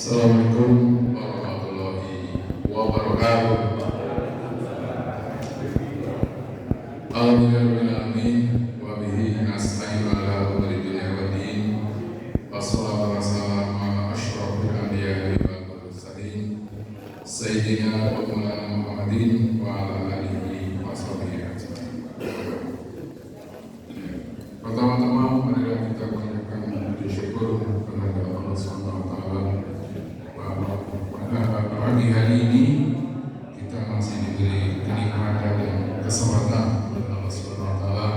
Assalamualaikum warahmatullahi wabarakatuh. Alhamdulillahirrahmanirrahim. Wa bihi nasta'inu ala umuri dunya wa din. Wassalatu wassalamu ala asyrafil anbiya'i wal mursalin Sayyidina wa maulana Muhammadin wa ala alihi wa sahbihi ajma'in. Pertama-tama marilah kita panjatkan puji syukur kepada Allah Subhanahu wa taala bahwa pada pagi hari ini kita masih diberi kenikmatan dan kesempatan oleh Allah Subhanahu wa taala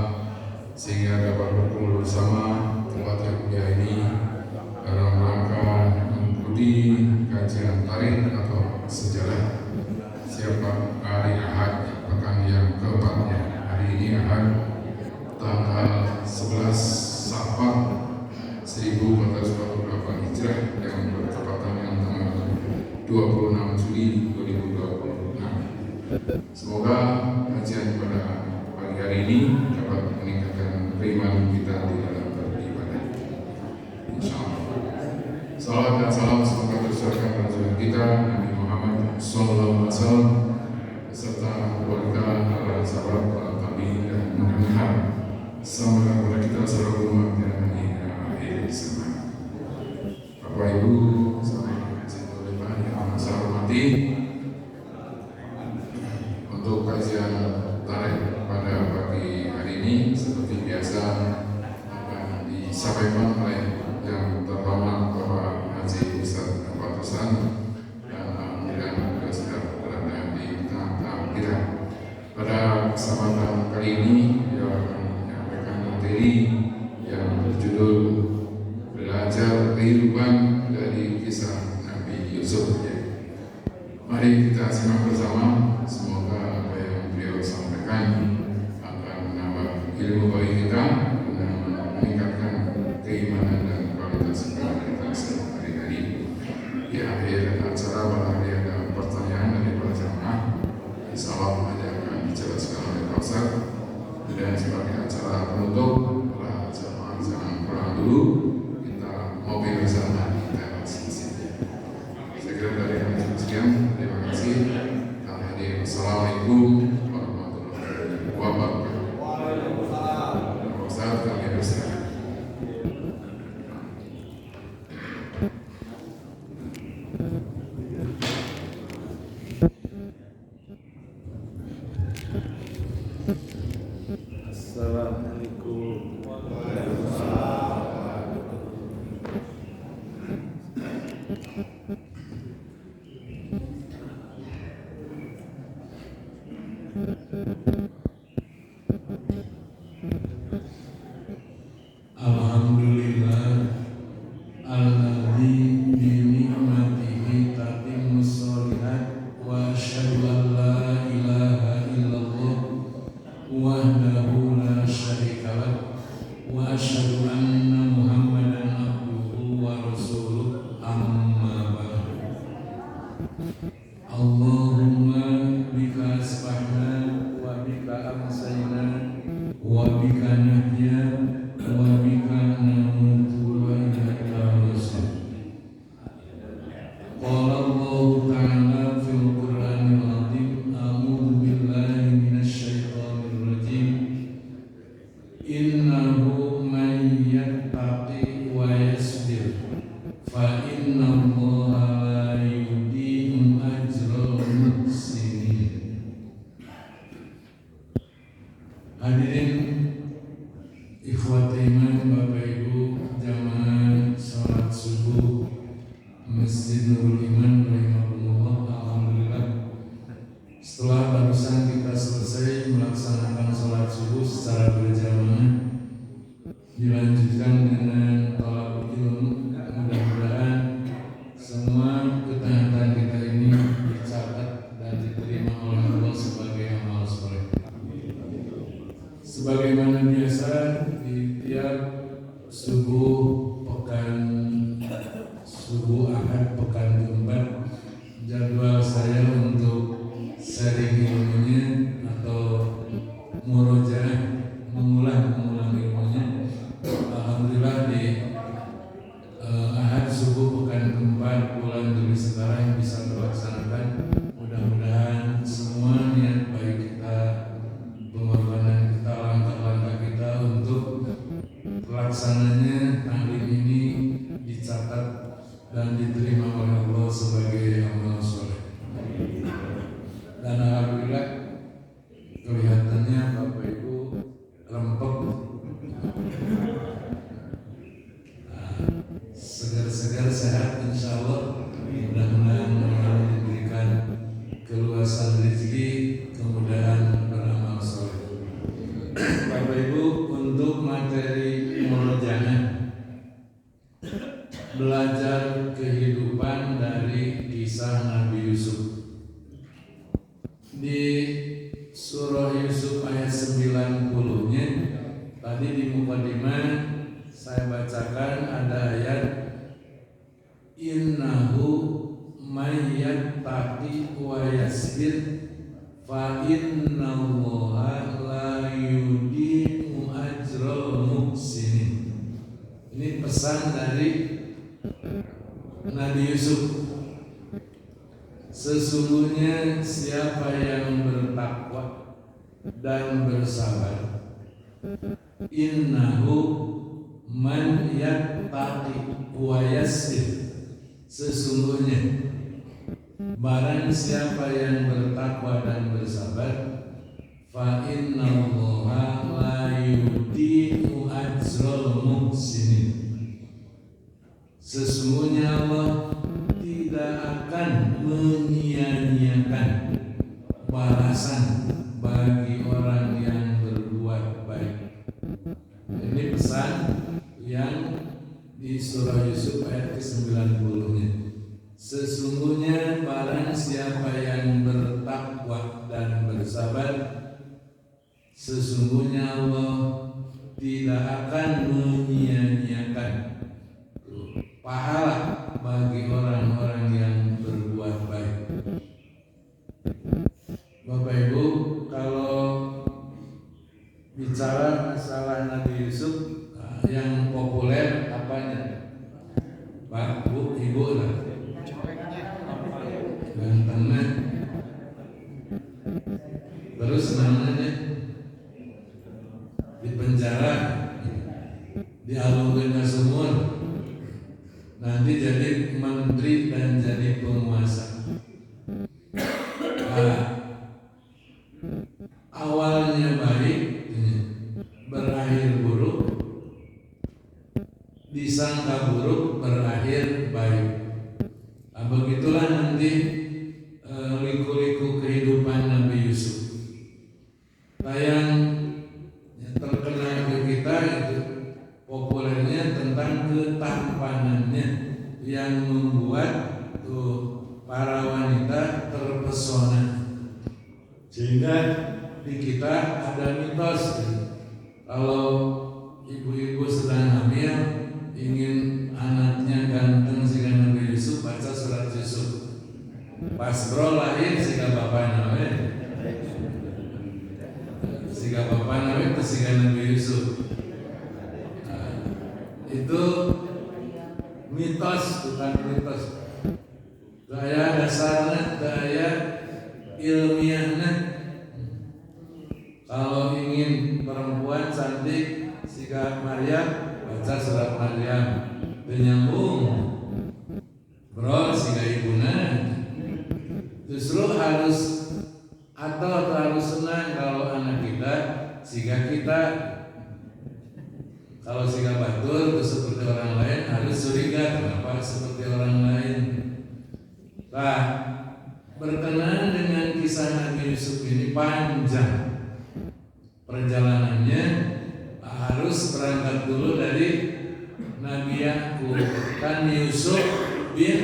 sehingga dapat berkumpul bersama tempat yang mulia ini dalam rangka mengikuti kajian tarikh atau sejarah siapa hari Ahad pekan yang keempatnya. Hari ini Ahad tanggal 11 Safar 1448 Hijrah yang bertepatan dengan tanggal 26 Juli 2026. Semoga kajian pada pagi hari ini dapat meningkatkan keimanan kita di dalam beribadah. Insyaallah. Salawat dan salam semoga tercurahkan pada Rasul kita Nabi Muhammad sallallahu alaihi wasallam beserta keluarga, para sahabat, para tabi'in dan mudah-mudahan sampai kepada kita seluruh umat yang hingga akhir zaman. Bapak Ibu, sahabat yang saya hormati, untuk kajian tarikh pada pagi hari ini seperti biasa akan disampaikan oleh yang terhormat Bapak Haji Ustaz Muhammad Hasan dan alhamdulillah juga sudah berada di tengah-tengah kita. Pada kesempatan kali ini beliau akan menyampaikan materi yang berjudul Belajar Kehidupan dari Kisah Nabi Yusuf. Mari kita simak bersama. Semoga apa yang beliau sampaikan akan menambah ilmu bagi kita dan meningkatkan keimanan dan kualitas ibadah kita sehari-hari. Di akhir acara barangkali ada pertanyaan dari para jamaah, insyaallah akan dijelaskan oleh Pak Ustaz. Dan sebagai acara penutup, para jamaah jangan pulang dulu, kita ngopi bersama di teras masjid. Saya kira dari kami sekian, terima kasih. Assalamualaikum warahmatullahi wabarakatuh. Waalaikumsalam. Ustaz, kami bersilakan. Assalamualaikum. Alhamdulillah alladzi bi ni'matihi tatimmus shalihat wa asyhadu an la ilaha illallah wahdahu la syarika lah wa asyhadu anna Muhammadan abduhu wa rasuluh amma ba'd. Allahumma bika asbahna wa bika amsayna wa bika nahya wa bika namutu wa ilaika nusur. Qala Allah ta'ala fil Qur'anil azim, a'udzu billahi minasy syaithanir rajim. Innahu man yattaqi wa yasbir fa innallaha la yudhi'u ajral muhsinin. Hadirin sekarang bisa terlaksanakan. Mudah-mudahan semua niat baik kita, pengorbanan kita, langkah-langkah kita untuk terlaksananya taklim ini dicatat dan diterima oleh Allah sebagai amal soleh. Dan alhamdulillah kelihatannya Bapak Ibu rempek, segar-segar sehat insya Allah. Mudah-mudahan Allah diberikan keluasan rezeki, kemudahan beramal soleh. Bapak Ibu, untuk materi murojaah belajar kehidupan dari kisah Nabi Yusuf. Di surah Yusuf ayat 90-nya tadi di mukadimah saya bacakan ada ayat innahu may yattaqi wa yasbir fa innallaha la yudimu ajral muhsinin. Ini pesan dari Nabi Yusuf. Sesungguhnya siapa yang bertakwa dan bersabar, innahu man yattaqi wa yasbir, sesungguhnya barang siapa yang bertakwa dan bersabar, fa innallaha la yudimu ajral muhsinin, sesungguhnya Allah tidak akan menyia-nyiakan balasan bagi orang yang berbuat baik. Ini pesan yang di surah Yusuf ayat ke-90-nya. Sesungguhnya barang siapa yang bertakwa dan bersabar, sesungguhnya Allah tidak akan menyia-nyiakan pahala bagi orang-orang yang berbuat baik. Bapak Ibu, kalau bicara masalah Nabi Yusuf, yang populer apanya? Pak, Bu, Ibu lah. Gantengnya. Terus namanya di penjara, dialungkan ke sumur, nanti jadi menteri dan jadi penguasa. Nah, awalnya baik, berakhir buruk, disangka buruk, berakhir baik. Nah, begitulah nanti liku-liku kehidupan Nabi Yusuf. Nah, yang terkenal ke kita itu populernya tentang ketampanannya yang membuat para wanita terpesona, sehingga di kita ada mitos kalau ibu-ibu sedang hamil ingin anaknya ganteng sehingga Nabi Yusuf, baca surat Yusuf. Pas bro lahir sehingga bapak nawe, sehingga bapak nawe itu sehingga Nabi Yusuf. Itu mitos, bukan mitos. Daya dasarnya, daya ilmiahnya. Kalau ingin perempuan cantik sehingga Maryam, baca surat Maryam. Penyambung, bro sehingga ibuna. Justru harus atau harus senang kalau anak kita sehingga kita. Kalau sehingga batur itu seperti orang lain, harus curiga kenapa seperti orang lain. Nah, berkenaan dengan kisah Nabi Yusuf ini panjang perjalanannya, harus berangkat dulu dari Nabi Yakub. Kan Yusuf bin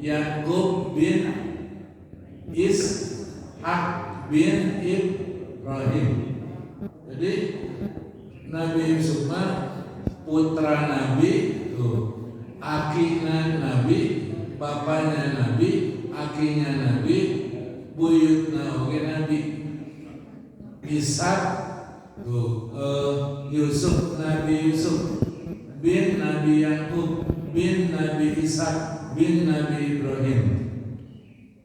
Yakub bin Ishak bin Ibrahim. Jadi Nabi Yusuf mah putra Nabi, akina Nabi, bapaknya Nabi, akinya Nabi, buyutna oge Nabi. Ishak Yusuf, Nabi Yusuf bin Nabi Yakub bin Nabi Ishak bin Nabi Ibrahim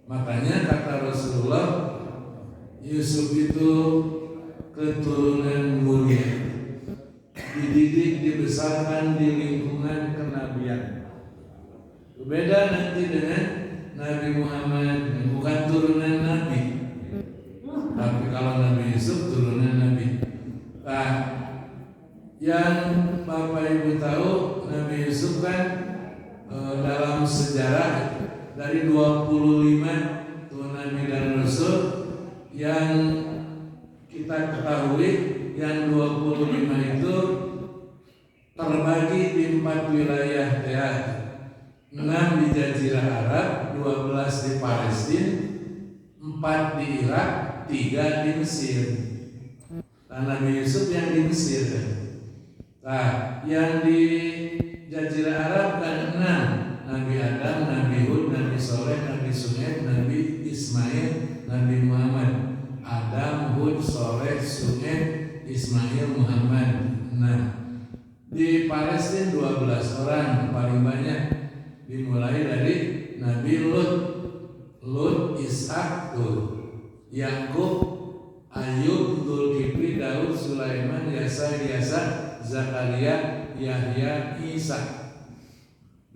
Makanya kata Rasulullah, Yusuf itu keturunan mulia, dididik, dibesarkan di lingkungan kenabian. Berbeda nanti dengan Nabi Muhammad, bukan turunan Nabi, tapi kalau Nabi Yusuf turunan Nabi. Nah, yang Bapak Ibu tahu, Nabi Yusuf kan dalam sejarah dari 25 tuh Nabi dan Rasul yang kita ketahui, yang 25 itu terbagi di 4 wilayah ya. 6 di Jazirah Arab, 12 di Palestina, 4 di Irak, 3 di Mesir. Nah, Nabi Yusuf yang di Mesir kan. Nah, yang di Jazirah Arab kan 6, Nabi Adam, Nabi Hud, Nabi Soleh, Nabi Shu'aib, Nabi Ismail, Nabi Muhammad. Adam, Hud, Soleh, Shu'aib, Ismail, Muhammad. Nah, di Palestina 12 orang paling banyak, dimulai dari Nabi Lut, Ishak, Yakub, Ayub, Dzulkifli, Daud, Sulaiman, Yasa, Zakaria, Yahya, Isa.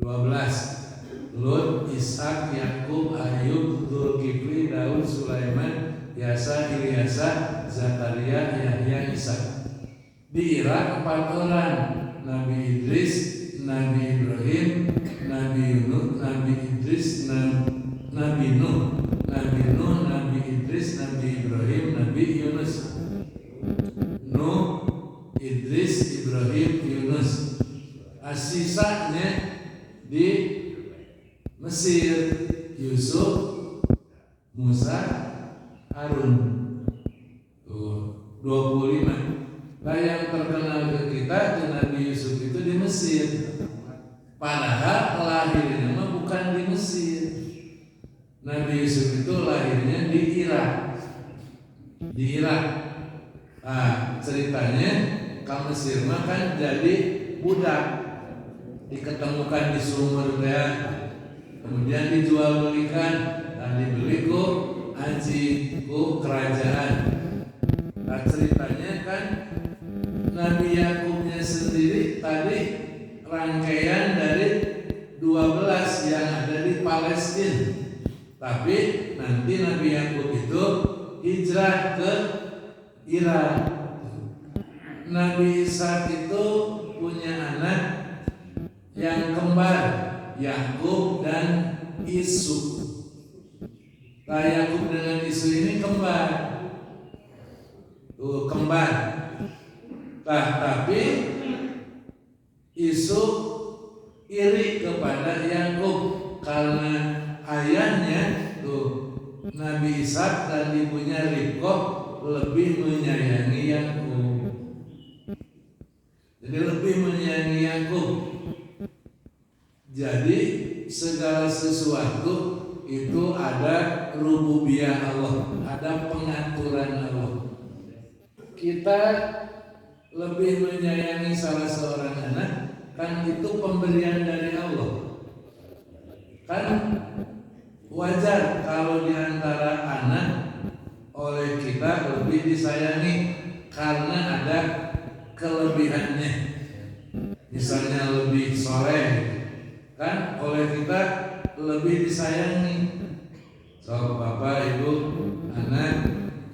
12. Lut, Ishak, Yakub, Ayub, Dzulkifli, Daud, Sulaiman, Yasa, Ilyasa, Zakaria, Yahya, Isa. Di Irak 4 orang, Nabi Idris, Nabi Ibrahim, Nabi Yunus, Nabi Idris, Nabi Nuh, Nabi Idris, Nabi Ibrahim, Nabi Yunus. Nuh, Idris, Ibrahim, Yunus. Sisanya di Mesir, Yusuf, Musa, Harun. 25. Nah, yang terkenal ke kita di Nabi Yusuf itu di Mesir. Padahal lahirnya mah bukan di Mesir. Nabi Yusuf itu lahirnya di Irak. Nah, ceritanya ke Mesir mah kan jadi budak, diketemukan di sumur ya, kemudian dijual belikan dan dibeli ku aji ku kerajaan. Nah, ceritanya kan Nabi Yakubnya sendiri tadi rangkaian dari 12 yang ada di Palestina. Tapi nanti Nabi Yakub itu hijrah ke Irak. Nabi Ishak itu punya anak yang kembar, Yakub dan Isu. Nah, Yakub dengan Isu ini kembar. Kembar. Nah, tapi Isu iri kepada Yakub karena ayahnya Nabi Ishak dan ibunya Ribqah lebih menyayangi Yakub. Jadi lebih menyayangi Yakub. Jadi segala sesuatu itu ada rububiyah Allah, ada pengaturan Allah. Kita lebih menyayangi salah seorang anak, kan itu pemberian dari Allah. Kan wajar kalau diantara anak oleh kita lebih disayangi karena ada kelebihannya. Misalnya lebih soleh, kan oleh kita lebih disayangi. So, bapak, ibu, anak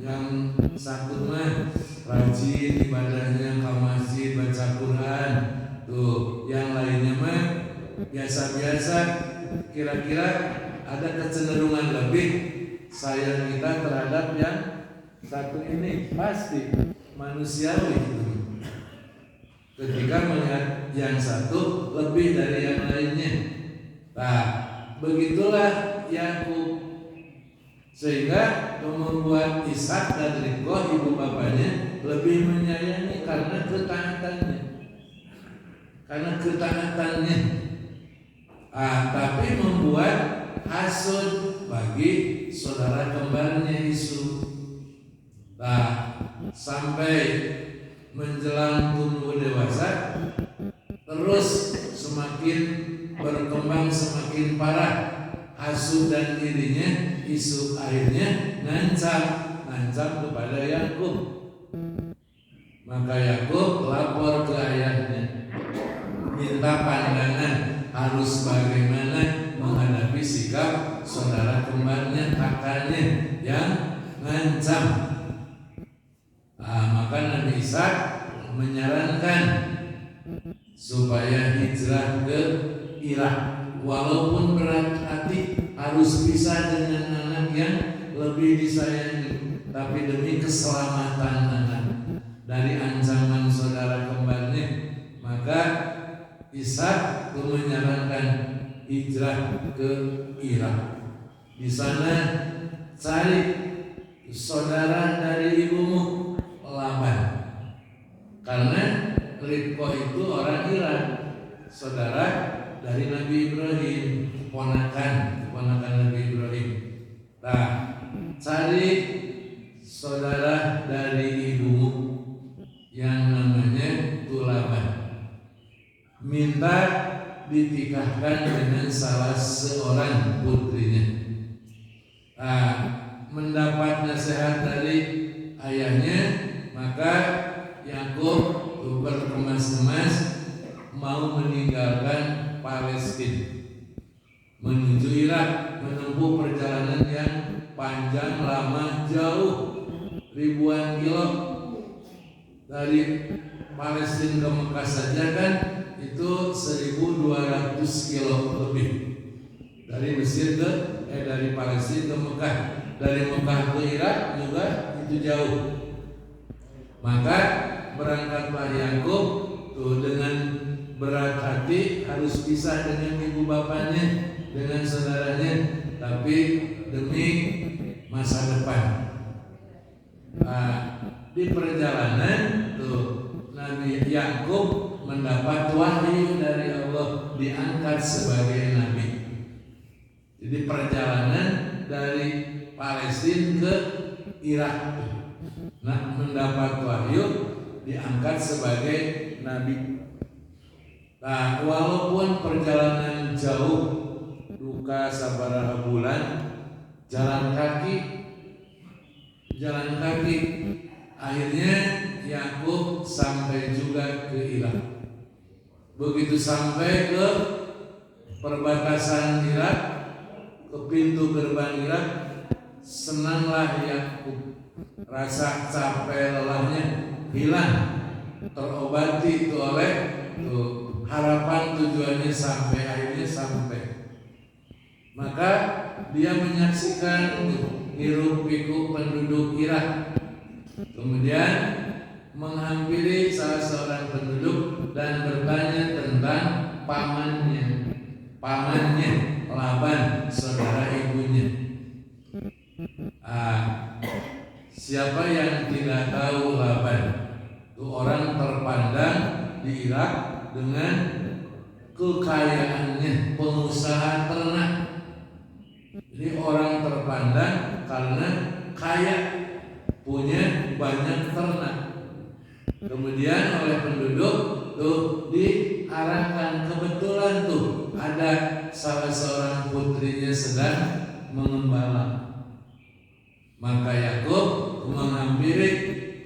yang satu mah rajin ibadahnya ke masjid, baca Quran, tuh yang lainnya mah biasa-biasa. Kira-kira ada kecenderungan lebih sayang kita terhadap yang satu ini, pasti manusiawi gitu. Ketika melihat yang satu lebih dari yang lainnya. Nah, begitulah Yakub. Sehingga membuat Ishak dan Ribqah ibu bapaknya lebih menyayangi karena ketaatannya. Tapi membuat hasud bagi saudara kembarnya Isu. Nah, sampai menjelang tumbuh dewasa terus semakin berkembang, semakin parah hasud dan irinya, isu akhirnya ngancam kepada Yakub. Maka Yakub lapor ke ayahnya, minta pandangan harus bagaimana menghadapi sikap saudara kembarnya, kakaknya yang ngancam. Maka Nabi Ishak menyarankan supaya hijrah ke Irak, walaupun berat hati harus pisah dengan anak yang lebih disayangi, tapi demi keselamatan anak dari ancaman saudara kembarnya, maka Ishak menyarankan hijrah ke Irak. Di sana cari saudara dari ibumu Laban, karena Ribqah itu orang Irak, saudara dari Nabi Ibrahim, keponakan Nabi Ibrahim. Nah, cari saudara dari ibumu yang namanya Laban, minta ditikahkan dengan salah seorang putrinya. Mendapat nasihat dari ayahnya, maka Yakub berkemas-kemas mau meninggalkan Palestina menuju Irak, menempuh perjalanan yang panjang, lama, jauh, ribuan kilo. Dari Palestina ke Mekah saja kan itu 1.200 kilo lebih. Dari Mesir dari Palestina ke Mekah, dari Mekah ke Irak juga itu jauh. Maka berangkatlah Yakub dengan berat hati, harus pisah dengan ibu bapaknya, dengan saudaranya, tapi demi masa depan. Di perjalanan Nabi Yakub mendapat wahyu dari Allah, diangkat sebagai nabi. Jadi perjalanan dari Palestina ke Irak, mendapat wahyu, diangkat sebagai nabi. Walaupun perjalanan jauh, duka sabaraha bulan, jalan kaki, akhirnya Yakub sampai juga ke Irak. Begitu sampai ke perbatasan Irak, ke pintu gerbang Irak, senanglah Yakub. Rasa capek lelahnya hilang, terobati itu oleh harapan tujuannya sampai, akhirnya sampai. Maka dia menyaksikan hiruk pikuk penduduk Irak. Kemudian menghampiri salah seorang penduduk dan bertanya tentang pamannya Laban, saudara ibunya. Siapa yang tidak tahu Laban? Itu orang terpandang di Irak dengan kekayaannya, pengusaha ternak. Jadi orang terpandang karena kaya, punya banyak ternak. Kemudian oleh penduduk diarahkan, kebetulan ada salah seorang putrinya sedang mengembala. Maka Yakub menghampiri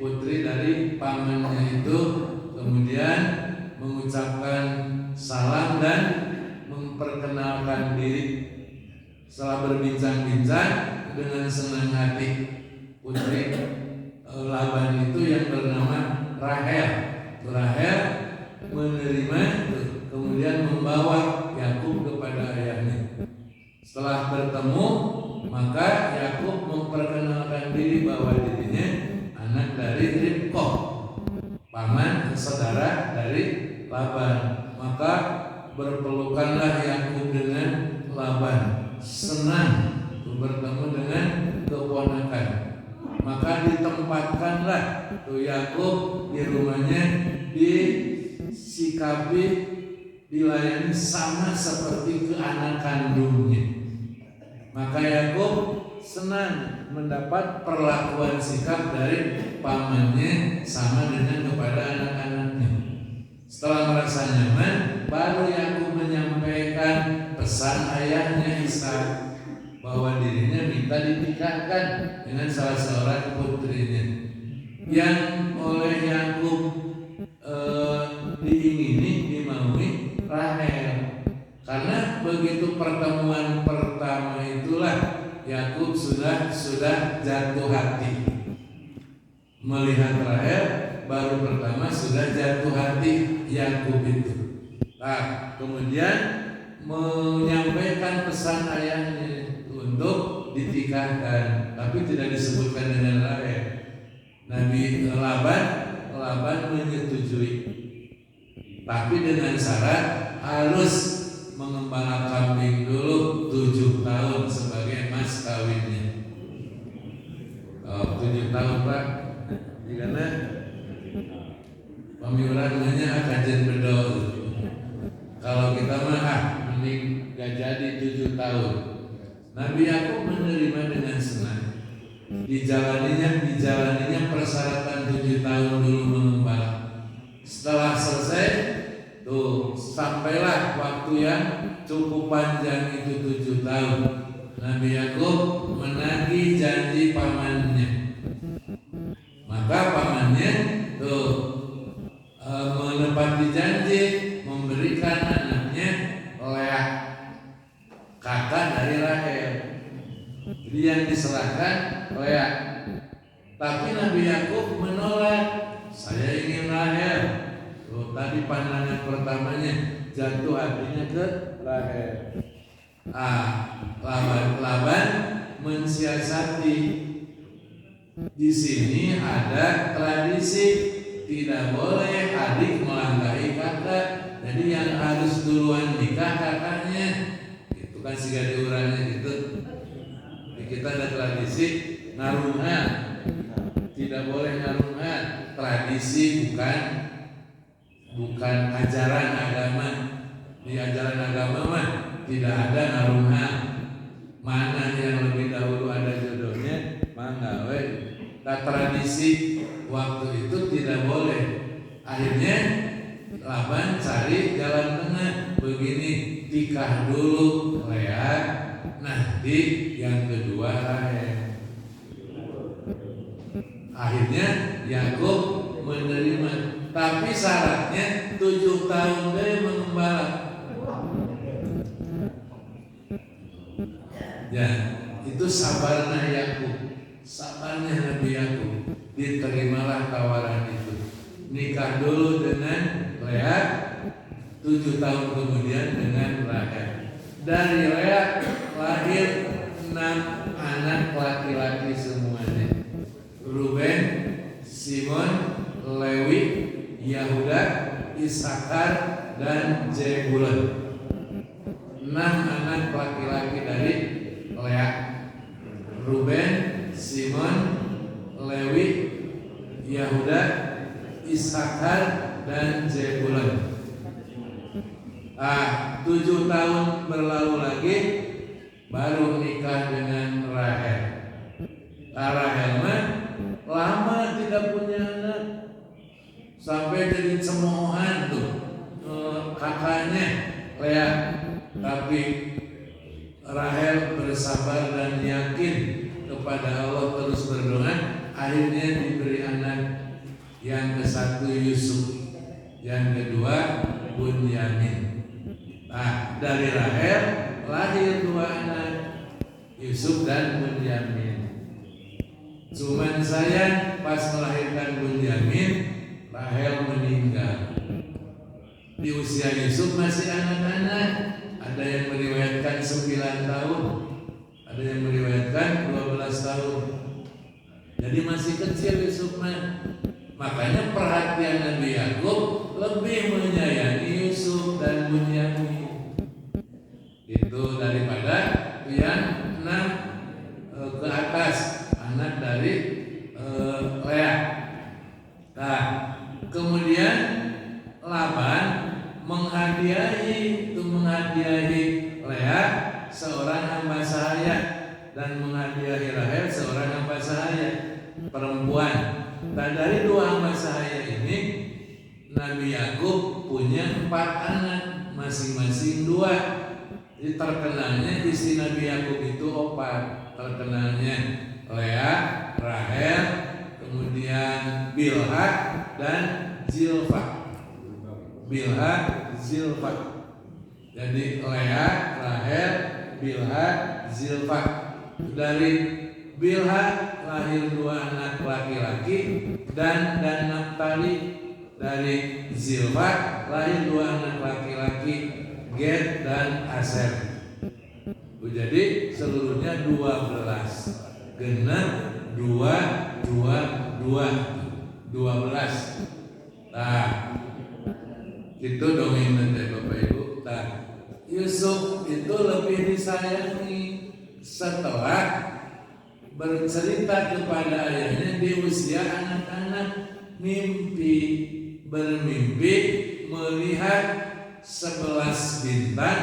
putri dari pamannya itu, kemudian mengucapkan salam dan memperkenalkan diri. Setelah berbincang-bincang dengan senang hati, putri Laban itu yang bernama Rahel menerima, kemudian membawa Yakub kepada ayahnya. Setelah bertemu, maka Yakub memperkenalkan diri bahwa dirinya anak dari Ribqah, paman saudara dari Laban. Maka berpelukanlah Yakub dengan Laban, senang bertemu dengan keponakan. Maka ditempatkanlah Yakub di rumahnya, disikapi, dilayani sama seperti ke anak kandungnya. Maka Yakub senang mendapat perlakuan sikap dari pamannya sama dengan kepada anak-anaknya. Setelah merasa nyaman, baru Yakub menyampaikan pesan ayahnya Ishak. bahwa dirinya minta dinikahkan dengan salah seorang putrinya yang oleh Yakub diingini, dimaui Rahel. Karena begitu pertemuan pertama itulah Yakub sudah jatuh hati melihat Rahel. Baru pertama sudah jatuh hati Yakub itu. Nah, kemudian menyampaikan pesan ayahnya untuk ditikahkan, tapi tidak disebutkan dengan Rahel. Nabi Laban menyetujui, tapi dengan syarat harus mengembala kambing dulu 7 tahun sebagai mas kawinnya. 7 tahun Pak, karena pemiurannya kajian bedol. Kalau kita mah mending gak jadi 7 tahun. Nabi Yakub menerima dengan senang. Dijalaninya persyaratan 7 tahun dulu mengembala. Setelah selesai, tuh sampailah waktu yang cukup panjang itu 7 tahun. Nabi Yakub menagih janji pamannya. Maka pamannya tuh menepati janji memberikan anaknya Lea, kakak dari Rahel. Jadi yang diserahkan Lea. Tapi Nabi Yakub menolak. Saya ingin Rahel. Tadi pandangan pertamanya jatuh hatinya ke Rahel. Laban mensiasati. Di sini ada tradisi tidak boleh adik melangkahi kakak. Jadi yang harus duluan nikah kakaknya. Itu kan si diurannya gitu. Di kita ada tradisi ngarungan. Tidak boleh ngarungan. Tradisi bukan ajaran agama. Di ajaran agama mah tidak ada ngarungan. Mana yang lebih dahulu ada jodohnya, mangga we. Nah, tradisi waktu itu tidak boleh. Akhirnya Laban cari jalan tengah. Begini, nikah dulu Lea, nanti yang kedua Rahel. Akhirnya Yakub menerima, tapi syaratnya 7 tahun dia mengembala. Ya, itu sabarnya Yakub, sabarnya Nabi Yakub. Diterimalah tawaran itu. Nikah dulu dengan Lea, 7 tahun kemudian dengan Rahel. Dari Lea lahir 6 anak laki-laki semuanya. Ruben, Simon, Lewi, Yahuda, Isakar, dan Zebulun. 6 anak laki-laki dari Lea. Ruben, Simon, Lewi, Yahuda, Isakar, dan Zebulun. 7 tahun berlalu lagi baru nikah dengan Rahel. Rahel mah lama tidak punya anak sampai jadi cemoohan tuh kakaknya Lea. Tapi Rahel bersabar dan yakin kepada Allah, terus berdoa. Akhirnya diberi anak. Yang ke-1 Yusuf, yang kedua Bunyamin. Dari Rahel lahir 2 anak, Yusuf dan Bunyamin. Cuman sayang pas melahirkan Bunyamin, Rahel meninggal. Di usia Yusuf masih anak-anak. Ada yang meriwayatkan 9 tahun, ada yang meriwayatkan 12 tahun. Jadi masih kecil Yusuf mah. Makanya perhatian Nabi Yakub lebih menyayangi Yusuf dan Bunyamin itu daripada yang 6 ke atas anak dari Lea. Kemudian Laban menghadiahi Lea seorang hamba sahaya dan menghadiahi Rahel seorang hamba sahaya perempuan. Dari 2 hamba sahaya ini Nabi Yakub punya 4 anak, masing-masing 2. Jadi terkenalnya istri Nabi Yakub itu 4. Terkenalnya Lea, Rahel, kemudian Bilha dan Zilpha. Bilha, Zilpha. Jadi Lea, Rahel, Bilha, Zilpha. Dari Bilha lahir 2 anak laki-laki Dan Naphtali. Dari Zilpha lahir 2 anak laki-laki, Gad dan Aser. Jadi seluruhnya 12. Genap 2, 2, 2, 12. Nah, itu dongeng dari Bapak Ibu. Nah, Yusuf itu lebih disayangi setelah bercerita kepada ayahnya di usia anak-anak, bermimpi melihat 11 bintang,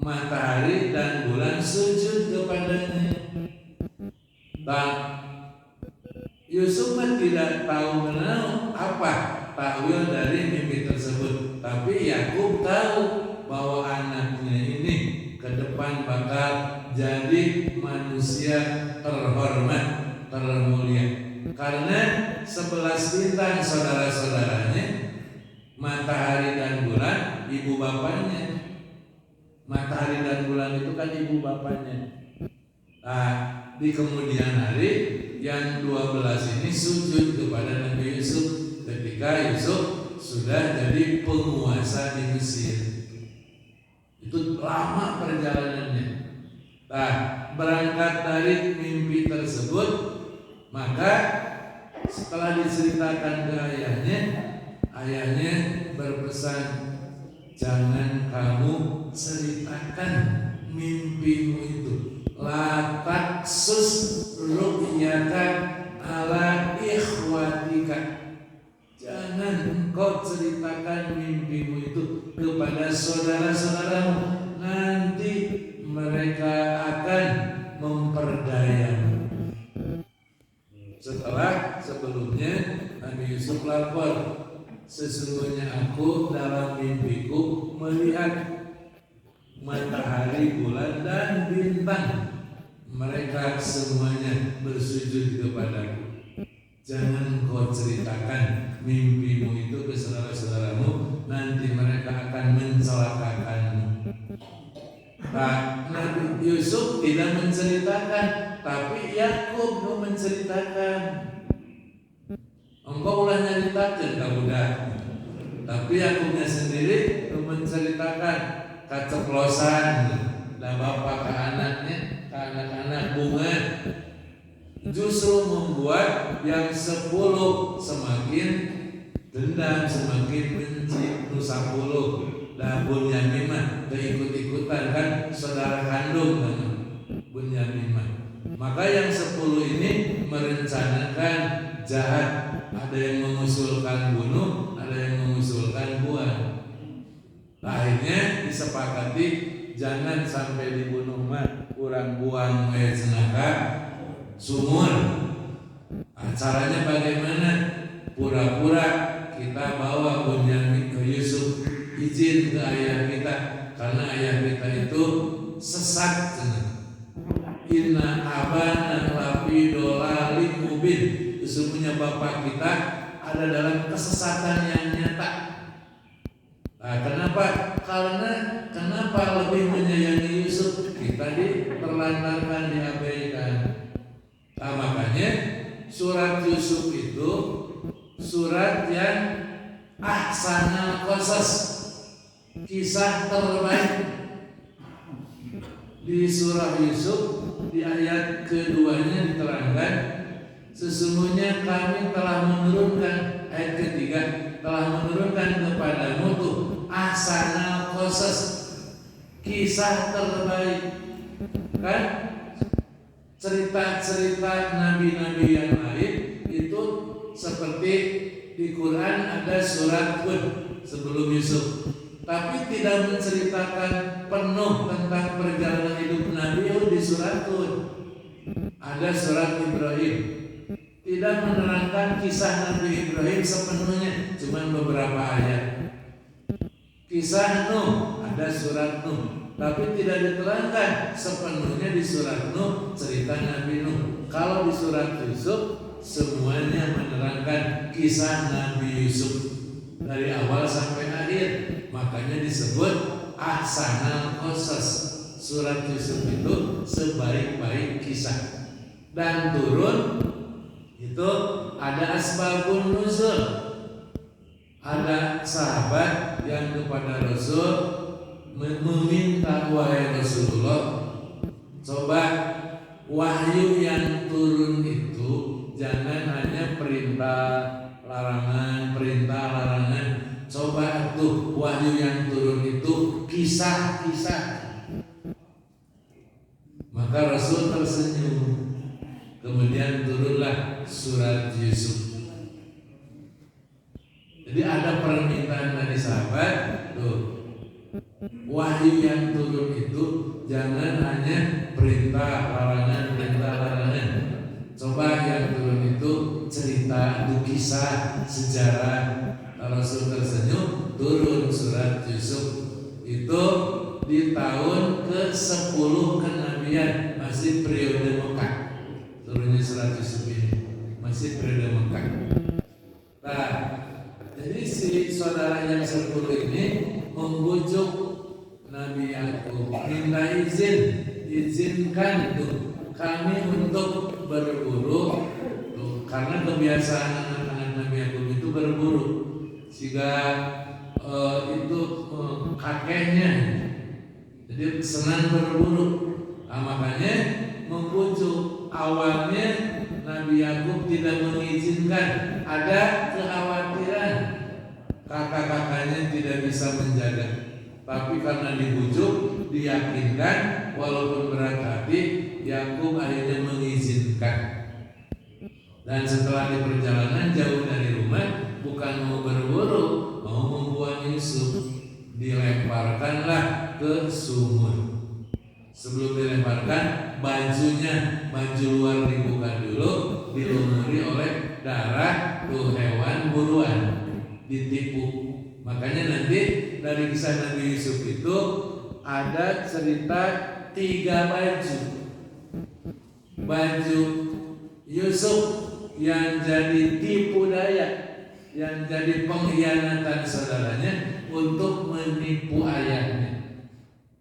matahari dan bulan sujud kepadanya. Dan Yusuf tidak tahu apa takwil dari mimpi tersebut, tapi Yakub tahu bahwa anaknya ini ke depan bakal jadi manusia terhormat, termulia. Karena 11 bintang saudara-saudaranya, matahari dan bulan ibu bapaknya. Matahari dan bulan itu kan ibu bapaknya. Nah, di kemudian hari yang 12 ini sujud kepada Nabi Yusuf ketika Yusuf sudah jadi penguasa di Mesir. Itu lama perjalanannya. Nah, berangkat dari mimpi tersebut, maka setelah diceritakan ke ayahnya berpesan, jangan kamu ceritakan mimpimu itu. La taksus ru'yaka ala ikhwatika. Jangan engkau ceritakan mimpimu itu kepada saudara-saudaramu. Nanti mereka akan memperdayamu. Sebelumnya Nabi Yusuf lapor, sesungguhnya aku dalam mimpiku melihat matahari, bulan dan bintang, mereka semuanya bersujud kepadaku. Jangan kau ceritakan mimpimu itu ke saudara-saudaramu, nanti mereka akan mencelakakanmu. Nah, Nabi Yusuf tidak menceritakan, tapi Yakub mau menceritakan. Engkau ulah nyaritakeun ka budak, tapi Yakubnya sendiri menceritakan keceplosan dan bapak ke anaknya, ke anak-anak bunga. Justru membuat yang 10 semakin dendam, semakin benci. Nu 10 dan Bunyamin mah ikut-ikutan kan, saudara kandung kan Bunyamin mah. Maka yang 10 ini merencanakan jahat. Ada yang mengusulkan bunuh, ada yang mengusulkan buang. Akhirnya disepakati jangan sampai dibunuh mah, kurang buang senaka sumur. Caranya bagaimana? Pura-pura kita bawa Bunyamin ke Yusuf, izin ke ayah kita, karena ayah kita itu sesat. Inna abana lafi dolalin mubin. Sesungguhnya bapak kita ada dalam kesesatan yang nyata. Nah, kenapa lebih menyayangi Yusuf? Kita terlantarkan, diabaikan. Nah, makanya surat Yusuf itu surat yang ahsanal qasas, kisah terbaik. Di surah Yusuf di ayat keduanya diterangkan, sesungguhnya kami telah menurunkan, ayat ketiga, telah menurunkan kepadamu tuh ahsanal qasas, kisah terbaik. Kan cerita-cerita nabi-nabi yang lain itu seperti di Quran ada surat Hud sebelum Yusuf, tapi tidak menceritakan penuh tentang perjalanan hidup Nabi Hud di surat Hud. Ada surat Ibrahim, tidak menerangkan kisah Nabi Ibrahim sepenuhnya, cuma beberapa ayat. Kisah Nuh, ada surat Nuh. tapi tidak diterangkan sepenuhnya di surat Nuh cerita Nabi Nuh. Kalau di surat Yusuf semuanya menerangkan kisah Nabi Yusuf dari awal sampai akhir. Makanya disebut ahsanal qasas. Surat Yusuf itu sebaik-baik kisah. Dan turun itu ada asbabun nuzul. Ada sahabat yang kepada Rasul meminta, wahai Rasulullah, coba wahyu yang turun itu jangan hanya perintah larangan, coba tuh wahyu yang turun itu kisah-kisah. Maka Rasul tersenyum. Kemudian turunlah surat Yusuf. Jadi ada permintaan dari sahabat tuh, wahyu yang turun itu jangan hanya perintah larangan. Coba yang turun itu cerita, itu kisah, sejarah. Rasul tersenyum, turun surat Yusuf. Itu di tahun ke-10 kenabian, masih periode Mekah. Turunnya surat Yusuf ini masih periode Mekah. Nah, jadi si saudara yang 10 ini membujuk Nabi Yakub, minta izinkan tuh kami untuk berburu tuh, karena kebiasaan anak-anak Nabi Yakub itu berburu, sehingga kakeknya jadi senang berburu. Nah, makanya membujuk. Awalnya Nabi Yakub tidak mengizinkan, ada kekhawatiran kakak-kakaknya tidak bisa menjaga. Tapi karena dibujuk, diyakinkan, walaupun berat hati, Yakub akhirnya mengizinkan. Dan setelah di perjalanan jauh dari rumah, bukan mau berburu, mau membuang Yusuf, dilemparkanlah ke sumur. Sebelum dilemparkan, baju luar dibuka dulu, dilumuri oleh darah tuh hewan buruan, ditipu. Makanya nanti dari kisah Nabi Yusuf itu ada cerita 3 baju. Baju Yusuf yang jadi tipu daya, yang jadi pengkhianatan saudaranya untuk menipu ayahnya.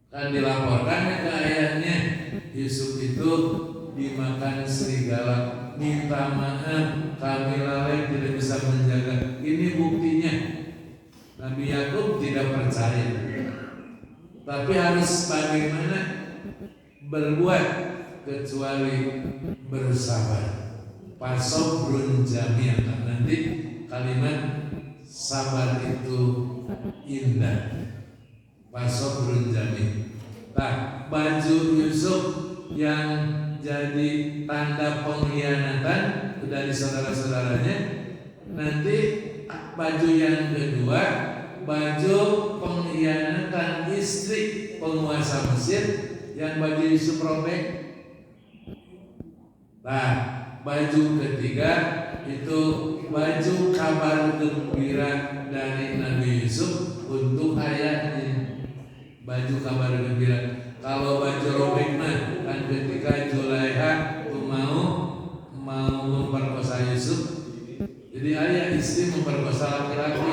Kan dilaporkan ke ayahnya, Yusuf itu dimakan serigala, minta maaf, kami lalai tidak bisa menjaga. Ini buktinya. Nabi Yakub tidak percaya, tapi harus bagaimana berbuat kecuali bersabar. Fasobrun jamil. Nanti kalimat sabar itu indah. Fasobrun jamil. Nah, baju Yusuf yang jadi tanda pengkhianatan dari saudara-saudaranya. Nanti baju yang kedua, baju pengkhianatan istri penguasa Mesir yang baju Yusuf robek. Nah, baju ketiga itu baju kabar gembira dari Nabi Yusuf untuk ayahnya. Baju kabar gembira. Kalau baju robek mah kan ketika Zulaiha mau memperkosa Yusuf. Jadi ayah istri memperkosa laki-laki,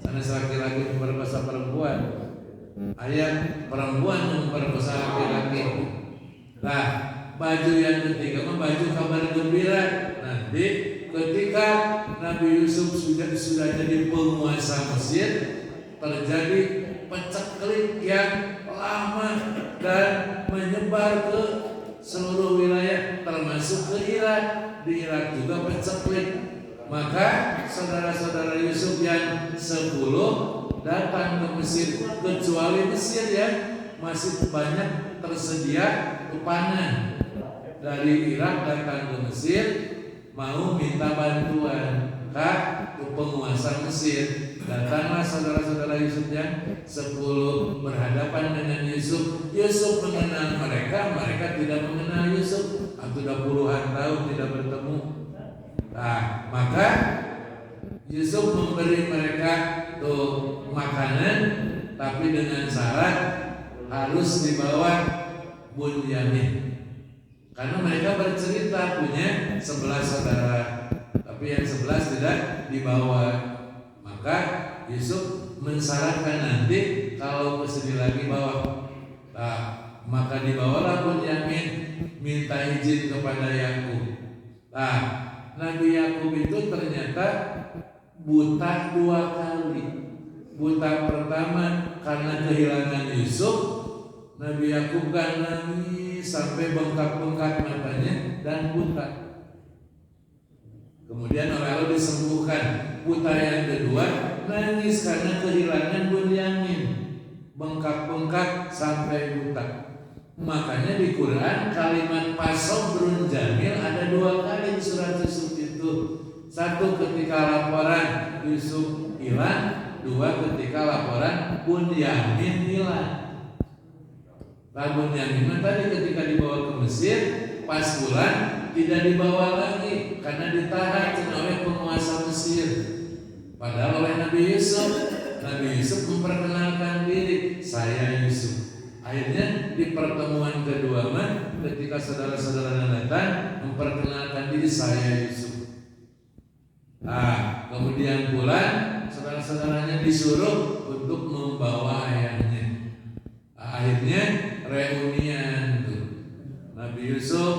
sana laki-laki memperkosa perempuan, ayah perempuan memperkosa laki-laki. Nah, baju yang ketiga mah baju kabar gembira. Nanti ketika Nabi Yusuf sudah jadi penguasa Mesir, terjadi peceklik yang lama dan menyebar ke seluruh wilayah, termasuk ke Irak. Di Irak juga peceklik. Maka saudara-saudara Yusuf yang 10 datang ke Mesir, kecuali Mesir ya masih banyak tersedia pangan. Dari Irak datang ke Mesir mau minta bantuan ke penguasa Mesir. Datanglah saudara-saudara Yusuf yang 10 berhadapan dengan Yusuf. Yusuf mengenal mereka, mereka tidak mengenal Yusuf. Sudah puluhan tahun tidak bertemu. Nah, maka Yusuf memberi mereka tuh makanan, tapi dengan syarat harus dibawa Bunyamin. Karena mereka bercerita punya 11 saudara, tapi yang 11 tidak dibawa. Maka Yusuf mensyaratkan nanti kalau kesini lagi bawa. Nah, maka dibawalah Bunyamin, minta izin kepada Yakub. Nah, Nabi Yakub itu ternyata buta 2 kali. Buta pertama karena kehilangan Yusuf. Nabi Yakub kan nangis sampai bengkak-bengkak matanya dan buta. Kemudian oleh Allah disembuhkan. Buta yang kedua nangis karena kehilangan Bunyamin, bengkak-bengkak sampai buta. Makanya di Quran kalimat pasobrun jamil ada 2 kali di surat Yusuf itu. 1 ketika laporan Yusuf hilang, 2 ketika laporan Bunyamin hilang. Nah, Bunyamin tadi ketika dibawa ke Mesir, pas pulang tidak dibawa lagi karena ditahan oleh penguasa Mesir. Padahal oleh Nabi Yusuf memperkenalkan diri, saya Yusuf. Akhirnya di pertemuan kedua ketika saudara-saudara datang memperkenalkan diri, saya Yusuf. Nah, kemudian pulang saudara-saudaranya disuruh untuk membawa ayahnya. Akhirnya reunian tuh. Nabi Yusuf,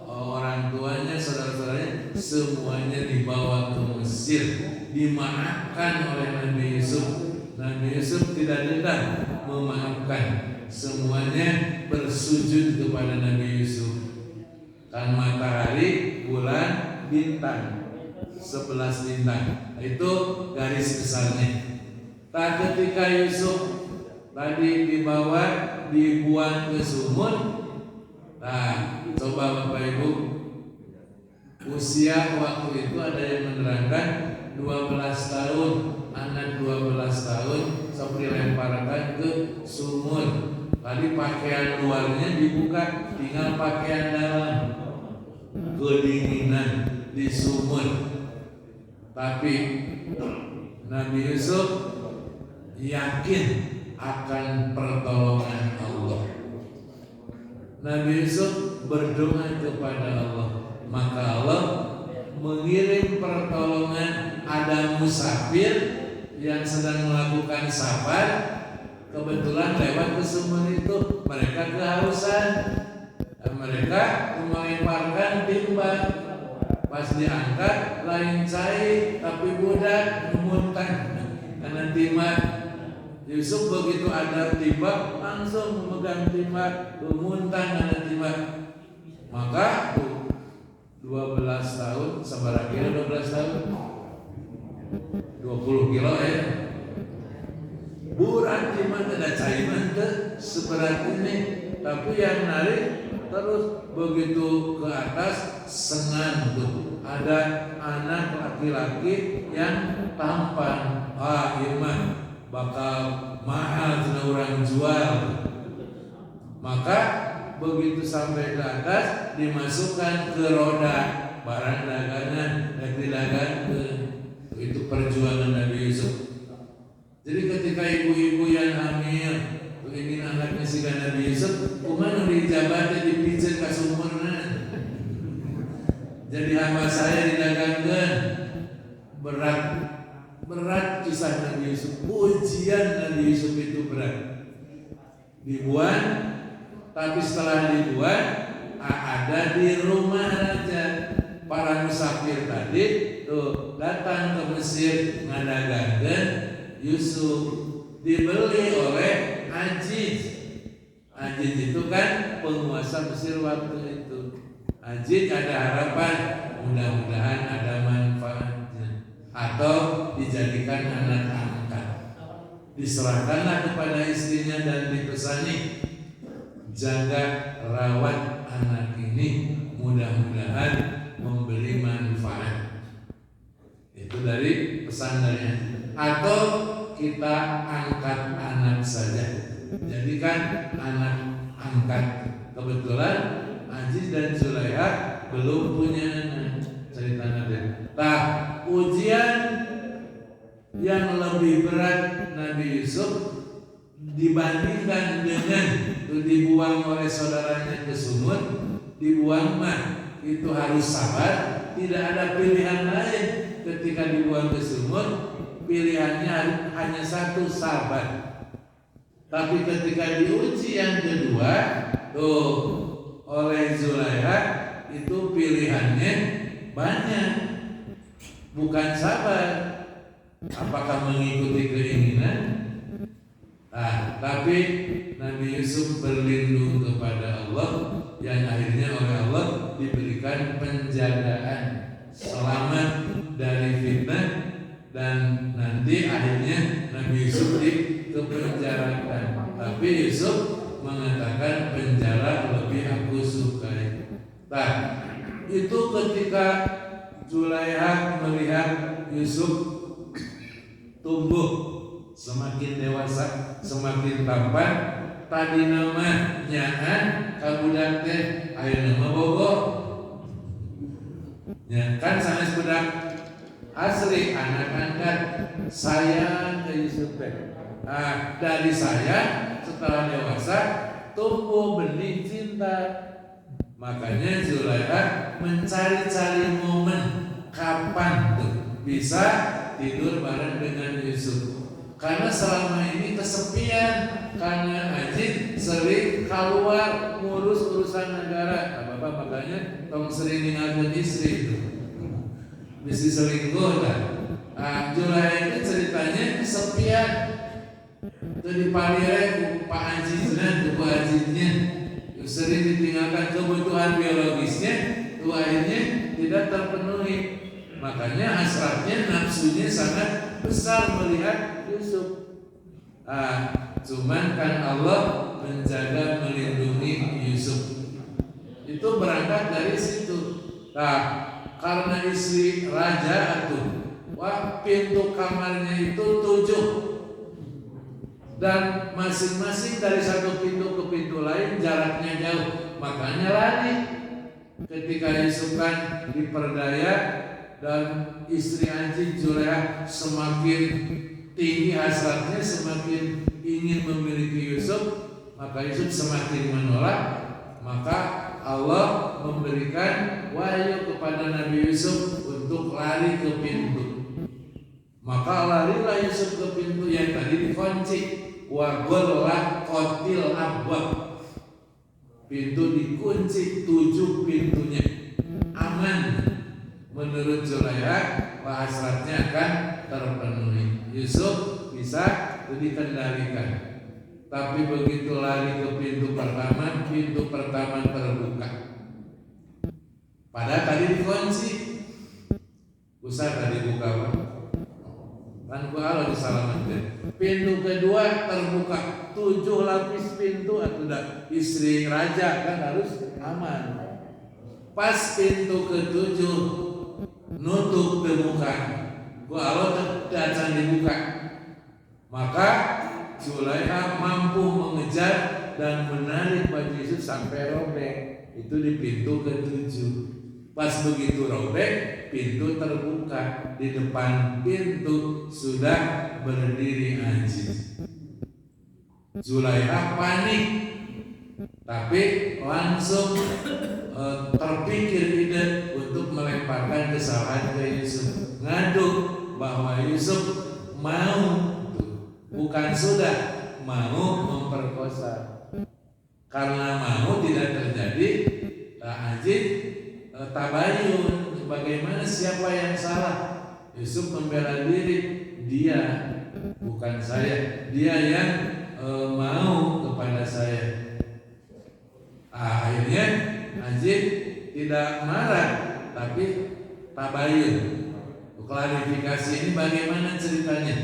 orang tuanya, saudara-saudaranya semuanya dibawa ke Mesir, dimaafkan oleh Nabi Yusuf. Nabi Yusuf tidak dendam, memaafkan. Semuanya bersujud kepada Nabi Yusuf. Kan matahari, bulan, bintang, 11 bintang. Itu garis besarnya. Tak ketika Yusuf tadi dibuang ke sumur. Nah, coba Bapak Ibu, usia waktu itu ada yang menerangkan 12 tahun, anak 12 tahun seperti lemparkan ke sumur. Tadi pakaian luarnya dibuka, tinggal pakaian dalam, kedinginan di sumur. Tapi Nabi Yusuf yakin akan pertolongan Allah. Nabi Yusuf berdoa kepada Allah, maka Allah mengirim pertolongan. Ada musafir yang sedang melakukan safar, kebetulan lewat ke sumur itu. Mereka kehausan, mereka melemparkan timba. Pas diangkat lain cair, tapi budak memuntah karena timba. Yusuf begitu ada timba langsung memegang timba, memuntah karena timba. Maka 12 tahun, seberapa kilo 12 tahun? 20 kilo ya. Burat timba tidak caiman seberat ini, tapi yang narik terus begitu ke atas senang tuh. Ada anak laki-laki yang tampan. Iman bakal mahal sudah orang jual. Maka begitu sampai ke atas dimasukkan ke roda barang dagangan dan didagangkan. Itu perjuangan Nabi Yusuf. Jadi ketika ibu-ibu yang hamil ingin anaknya si Nabi Yusuf, kumaha dijabatnya dipijat ke sumurna. Jadi hamba saya didagangkan. Berat kisah Nabi Yusuf. Ujian Nabi Yusuf itu berat. Dibuat, tapi setelah dibuat ada di rumah raja. Para musafir tadi tuh datang ke Mesir ngadagangkan Yusuf, dibeli oleh Aziz. Aziz itu kan penguasa Mesir waktu itu. Aziz ada harapan, mudah-mudahan ada manfaatnya atau dijadikan anak angkat. Diserahkanlah kepada istrinya dan dipesani, jaga rawat anak ini, mudah-mudahan memberi manfaat. Itu dari pesan dari. Atau kita angkat anak saja, jadikan anak angkat. Kebetulan Aziz dan Zulaikha belum punya anak. Cerita Nabi. Nah, ujian yang lebih berat Nabi Yusuf dibandingkan dengan itu dibuang oleh saudaranya ke sumur, dibuang mah itu harus sabar, tidak ada pilihan lain. Ketika dibuang ke sumur, pilihannya hanya satu, sabar. Tapi ketika diuji yang kedua tuh oleh Zulaiha, itu pilihannya banyak, bukan sabar. Apakah mengikuti keinginan? Tapi Nabi Yusuf berlindung kepada Allah, yang akhirnya oleh Allah diberikan penjagaan, selamat dari fitnah, dan nanti akhirnya Nabi Yusuf dipenjarakan. Tapi Yusuf mengatakan penjara lebih aku sukai. Itu ketika Zulaiha melihat Yusuf tumbuh semakin dewasa, semakin tampan. Tadi nama nyaan kabudak teh ayeuna mah bogo. Ya kan sanes budak asli anak angkat sayang ke Yusuf teh. Dari sayang setelah dewasa tumbuh benih cinta. Makanya Zulaiha mencari-cari momen kapan tuh bisa tidur bareng dengan Yusuf. Karena selama ini kesepian, karena Ajit sering keluar ngurus urusan negara. Bapak makanya tong sering ninggalin istri itu, mesti selingkuh kan. Zulaiha ini ceritanya kesepian. Jadi palire Pak Ajitnya, Bu Ajitnya sering ditinggalkan, kebutuhan biologisnya itu akhirnya tidak terpenuhi. Makanya hasratnya, nafsunya sangat besar melihat Yusuf. Cuman kan Allah menjaga, melindungi Yusuf. Itu berangkat dari situ. Karena istri raja itu, pintu kamarnya itu 7. Dan masing-masing dari satu pintu ke pintu lain jaraknya jauh. Makanya lari. Ketika Yusuf kan diperdaya dan istri Ajit Zulaiha semakin tinggi hasratnya, semakin ingin memiliki Yusuf, maka Yusuf semakin menolak. Maka Allah memberikan wahyu kepada Nabi Yusuf untuk lari ke pintu. Maka larilah Yusuf ke pintu yang tadi dikunci. Wa ghallaq qatil abwab. Pintu dikunci 7 pintunya. Aman. Menurut Zulaiha, hasratnya akan terpenuhi. Yusuf bisa dikendalikan. Tapi begitu lari ke pintu pertama terbuka. Padahal tadi dikunci. Usah tadi buka Pak. Kan Allah disalamatkan. Pintu kedua terbuka, 7 lapis pintu atau istri raja kan harus aman. Pas pintu ke-7 nutup terbuka, Allah tidak dibuka. Maka Zulaiha mampu mengejar dan menarik baju Yusuf sampai robek. Itu di pintu ke-7. Pas begitu robek, pintu terbuka. Di depan pintu sudah berdiri Ajit. Zulaiha panik, tapi langsung terpikir ide untuk melemparkan kesalahan ke Yusuf. Ngadu bahwa Yusuf mau, bukan sudah, mau memperkosa. Karena mau tidak terjadi, Ajit tabayun. Bagaimana, siapa yang salah? Yusuf membela diri, dia bukan saya, dia yang mau kepada saya. Akhirnya Ajit tidak marah, tapi tabayun. Klarifikasi ini bagaimana ceritanya?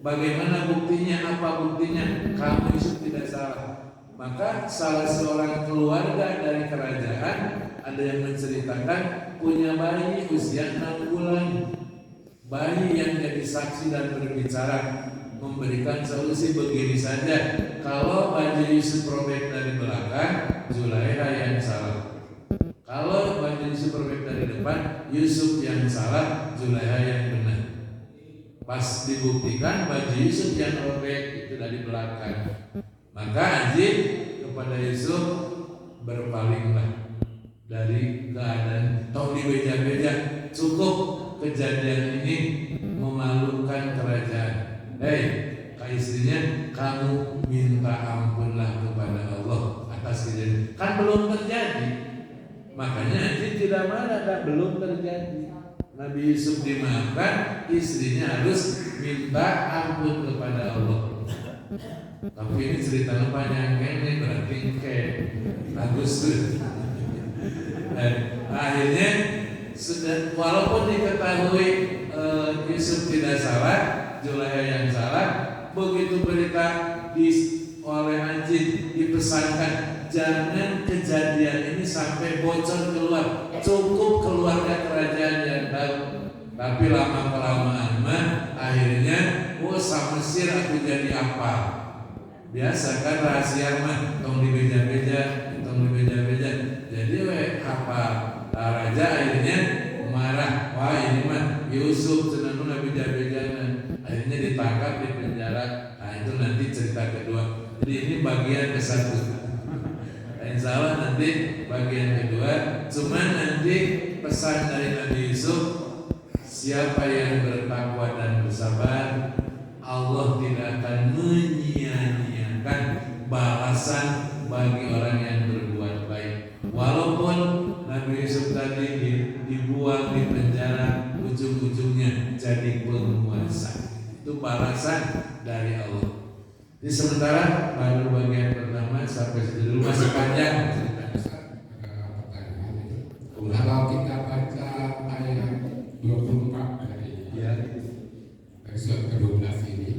Bagaimana buktinya? Apa buktinya? Kamu Yusuf tidak salah. Maka salah seorang keluarga dari kerajaan ada yang menceritakan punya bayi usia 6 bulan. Bayi yang jadi saksi dan berbicara, memberikan solusi begini saja. Kalau baju Yusuf robek dari belakang, Zulaiha yang salah. Kalau baju Yusuf robek dari depan, Yusuf yang salah, Zulaiha yang benar. Pas dibuktikan baju Yusuf yang robek itu dari belakang. Maka Ajib kepada Yusuf, berpalinglah dari keadaan tong dibeja-beja, cukup kejadian ini memalukan kerajaan. Hei, ke istrinya, kamu minta ampunlah kepada Allah atas kejadian. Kan belum terjadi. Makanya Ajib tidak marah, belum terjadi. Nabi Yusuf dimaafkan, istrinya harus minta ampun kepada Allah. Tapi ini ceritanya panjang, ini berarti kayak bagus tuh. Dan akhirnya sudah, walaupun diketahui Yusuf tidak salah, Zulaiha yang salah, begitu berita oleh Ajib dipesankan, jangan kejadian ini sampai bocor keluar, cukup keluarga kerajaan yang tahu. Tapi lama kelamaan akhirnya, sama Mesir aku jadi apa? Biasa kan rahasia mah, tong dibeja-beja. Jadi apa? Raja akhirnya marah, wah ini mah Yusuf senang beja-bejanan. Akhirnya ditangkap, di penjara. Nah itu nanti cerita kedua. Jadi ini bagian ke-1. Insya Allah nanti bagian kedua. Cuman nanti pesan dari Nabi Yusuf, siapa yang bertakwa dan bersabar, Allah tidak akan menyia-nyiakan balasan bagi orang yang berbuat baik. Walaupun Nabi Yusuf tadi dibuang di penjara, ujung-ujungnya jadi penguasa. Itu balasan dari Allah. Jadi sementara baru bagian pertama sampai situ dulu, masih panjang. Kalau kita baca ayat 24 dari surat ke-12 ini,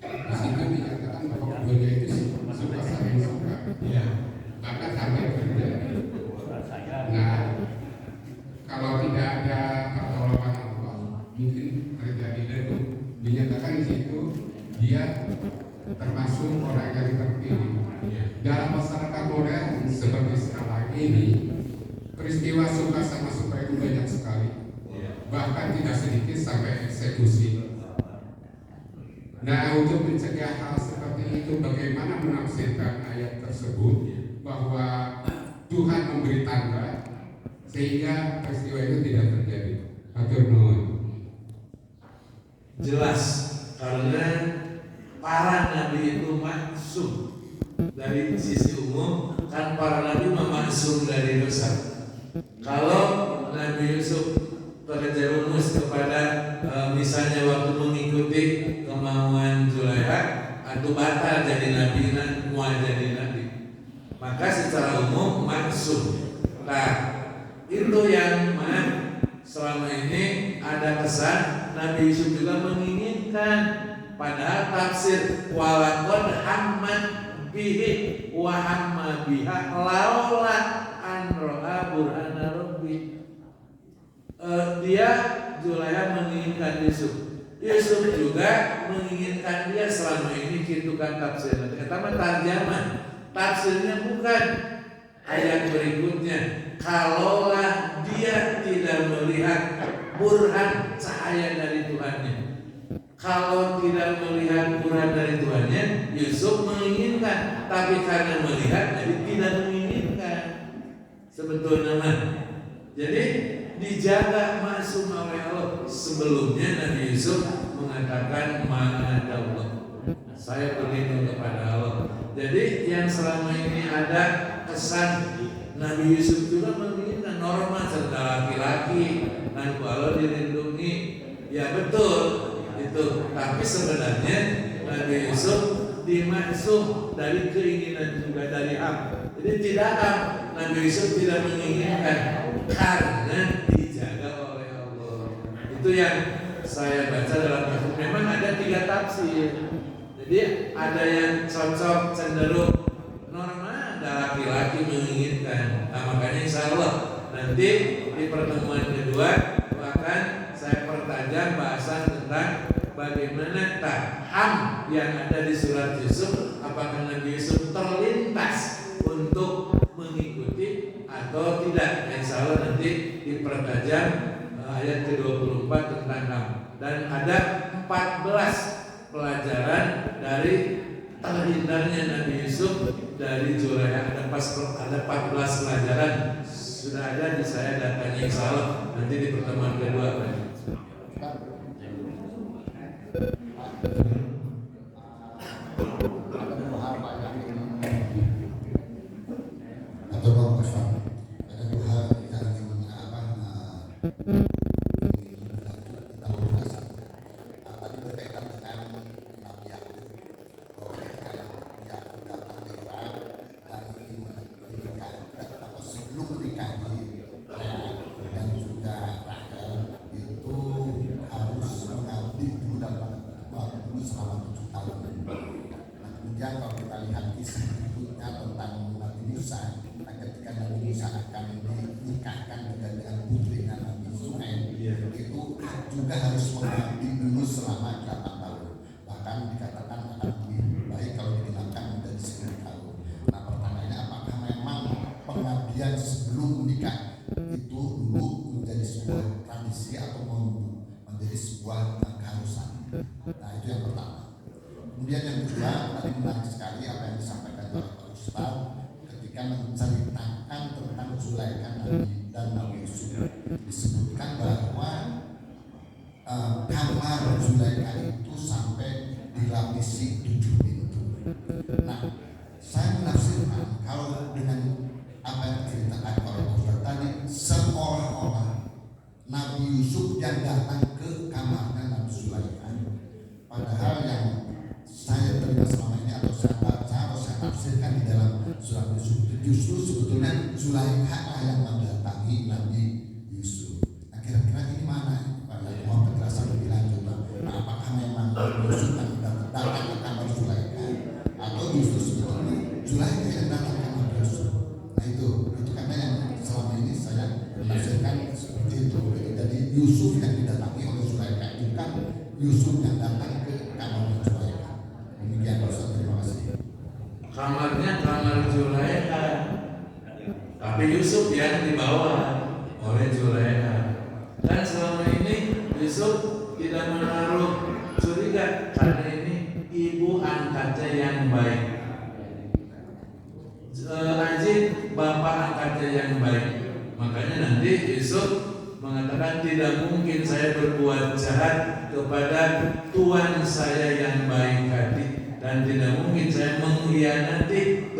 di situ dikatakan bahwa keduanya itu suka saling suka. Ya. Bahkan sampai terjadi. Nah, kalau tidak ada pertolongan Allah, mungkin terjadi itu. Dinyatakan di situ dia termasuk orang yang terpilih. Dalam masyarakat modern seperti sekarang ini, peristiwa suka sama suka itu banyak sekali. Bahkan tidak sedikit sampai eksekusi. Nah, untuk mencegah hal seperti itu, bagaimana menafsirkan ayat tersebut bahwa Tuhan memberi tanda sehingga peristiwa itu tidak terjadi? Hatur nuhun. Jelas, karena para nabi itu maksum dari sisi umum, kan para nabi maksum dari dosa. Kalau Nabi Yusuf terjerumus kepada misalnya waktu mengikuti kemauan Zulaiha, atau batal jadi nabi, mau jadi nabi, maka secara umum maksum. Nah, itu yang selama ini ada kesan Nabi Yusuf juga menginginkan, padahal tafsir walaqad hammat bihi wa hamma biha laula an ra'a burhana rabbi. Dia Zulaiha menginginkan Yusuf, Yusuf juga menginginkan dia. Selama ini gitu kan tafsirnya. Pertama tarjamah, tafsirnya bukan ayat berikutnya. Kalaulah dia tidak melihat burhan cahaya dari Tuhannya, kalau tidak melihat burhan dari Tuhannya, Yusuf menginginkan, tapi karena melihat jadi tidak menginginkan. Sebetulnya jadi dijaga maksum oleh Allah. Sebelumnya Nabi Yusuf mengatakan ma'ada Allah, saya berlindung kepada Allah. Jadi yang selama ini ada kesan Nabi Yusuf juga menginginkan norma serta laki-laki dan Allah dilindungi. Ya betul itu, tapi sebenarnya Nabi Yusuf dimaksud dari keinginan juga dari apa. Jadi tidak Nabi Yusuf tidak menginginkan karena dijaga oleh Allah. Itu yang saya baca dalam tafsir. Memang ada 3 tafsir. Jadi ada yang cocok cenderung norma, ada laki-laki menginginkan. Nah, makanya insya Allah nanti di pertemuan kedua akan saya pertajam bahasan tentang bagaimana taham yang ada di surat Yusuf. Apakah Nabi Yusuf terlintas untuk mengikuti atau tidak? Insya Allah nanti dipertajam ayat ke-24 tentang kamu. Dan ada 14 pelajaran dari terhindarnya Nabi Yusuf dari Zulaiha. Ada 14 pelajaran. Sudah ada di saya datanya, insya Allah nanti di pertemuan kedua. Kemudian kalau kita lihat kisah berikutnya tentang Nabi Musa, ketika Nabi Musa akan dinikahkan dengan putrinya Nabi Suhaib, itu juga harus mengabdi dulu selama 8 tahun. Bahkan dikatakan akan lebih baik kalau dikenalkan menjadi 10 tahun. Nah, pertanyaannya apakah memang pengabdian sebelum menikah itu dulu menjadi sebuah tradisi atau menjadi sebuah keharusan? Nah, itu yang pertama. Kemudian yang kedua, tadi menarik sekali apa yang disampaikan oleh Pak Ustaz ketika menceritakan tentang Zulaikha dan Nabi Yusuf. Disebutkan bahwa kamar Zulaikha itu sampai dilapisi 7 pintu. Nah, saya menafsirkan kalau dengan apa yang diceritakan oleh Pak Ustaz tadi, seolah-olah Nabi Yusuf yang datang ke kamarnya Nabi Zulaikha, padahal yang saya terima selama ini atau saya baca atau saya tafsirkan di dalam surat Yusuf itu justru sebetulnya Zulaikha yang mendatangi Nabi Yusuf. Nah, kira-kira ini mana? Mohon penjelasan lebih lanjut. Nah, apakah memang Nabi Yusuf yang datang ke kamar Zulaikha atau justru sebetulnya Zulaikha yang datang ke Nabi Yusuf? Nah, itu karena yang selama ini saya tafsirkan seperti itu. Jadi Yusuf yang didatangi oleh Zulaikha, bukan Yusuf yang datang ke kamar Zulaikha. Demikian Ustaz, terima kasih. Kamarnya kamar Zulaiha, tapi Yusuf yang dibawa oleh Zulaiha. Dan selama ini Yusuf tidak menaruh curiga karena ini ibu angkatnya yang baik. Ajib bapak angkatnya yang baik. Makanya nanti Yusuf mengatakan tidak mungkin saya berbuat jahat kepada tuan saya yang baik hati, dan tidak mungkin saya mengkhianati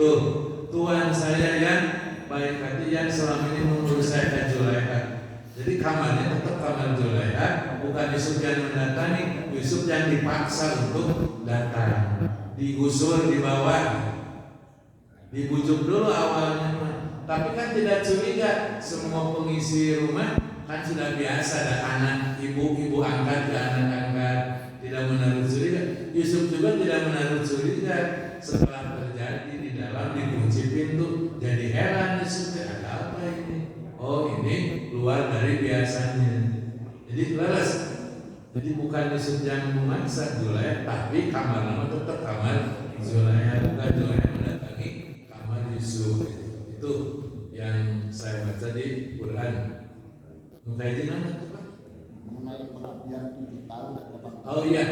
tuan saya yang baik hati yang selama ini mengurus saya dan Zulaiha. Jadi kamarnya tetap kamar Zulaiha, bukan Yusuf yang mendatangi, Yusuf yang dipaksa untuk datang, digusur di bawah, dibujuk dulu awalnya. Tapi kan tidak curiga, semua pengisi rumah kan sudah biasa ada anak ibu angkat ke anak angkat, tidak menaruh curiga. Yusuf juga tidak menaruh curiga setelah terjadi di dalam dikunci pintu. Jadi heran Yusuf, ada apa ini? Oh, ini luar dari biasanya. Jadi lelas. Jadi bukan Yusuf yang memaksa Zulaiha, tapi kamar nama tetap kamar Zulaiha, bukan Zulaiha mendatangi kamar Yusuf. Itu yang saya baca di Quran. Mengenai mengenai pengabdian 7 tahun. Oh iya,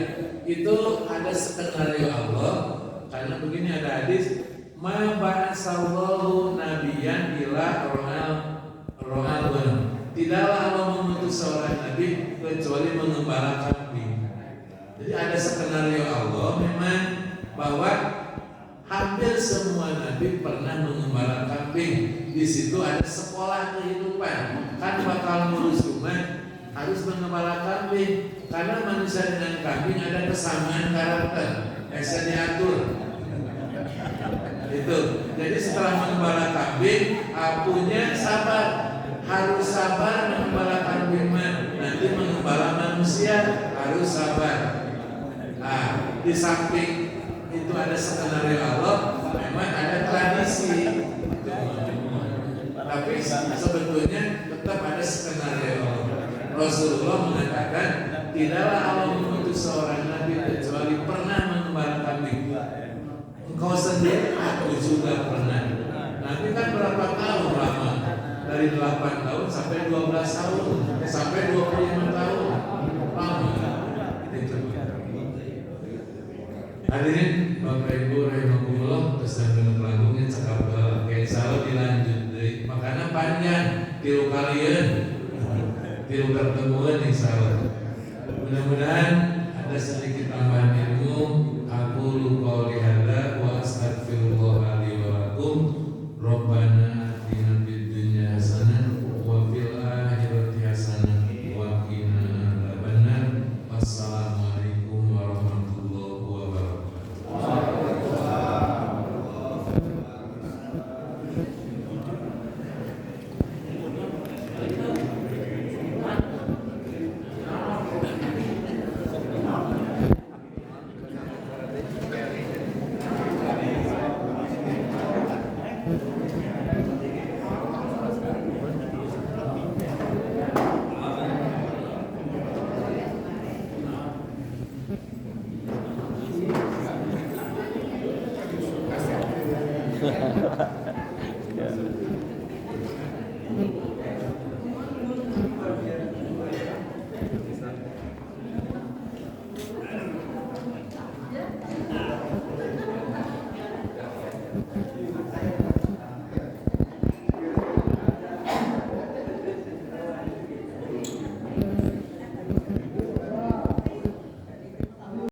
itu ada skenario Allah. Karena begini ada hadis, ma ba'asallahu nabiyan ila ro'al. Tidaklah Allah mengutus seorang nabi kecuali mengembala kambing. Jadi ada skenario Allah memang bahwa hampir semua nabi pernah mengembala kambing. Di situ ada sekolah kehidupan. Kan bakal ngurus rumah harus mengembala kambing, karena manusia dengan kambing ada kesamaan karakter, bisa diatur. Itu. Jadi setelah mengembala kambing, apunya sabar, harus sabar mengembala kambing. Nanti mengembala manusia harus sabar. Nah, di samping itu ada skenario Allah, memang ada tradisi. Tapi sebetulnya tetap ada skenario Allah. Rasulullah mengatakan tidaklah Allah mengutus seorang nabi kecuali pernah mengembala kambing. Engkau sendiri, aku juga pernah. Nabi kan berapa tahun lama dari 8 tahun sampai 12 tahun sampai 25 tahun lama itu. Hadirin Bapak Ibu rahimakumullah, pesan dengan langkungnya cakap kayak selalu dilanjut deh. Makanya panjang tilu kalian tilu pertemuan insyaallah. Mudah-mudahan ada sedikit tambahan ilmu. Aku lupa lihada wa astagfirullah li wa lakum. Rabbana atina fid dunya hasanah wa fil akhirati hasanah wa qina adzabannar. Wassalamualaikum warahmatullahi wabarakatuh. Ha ha ha.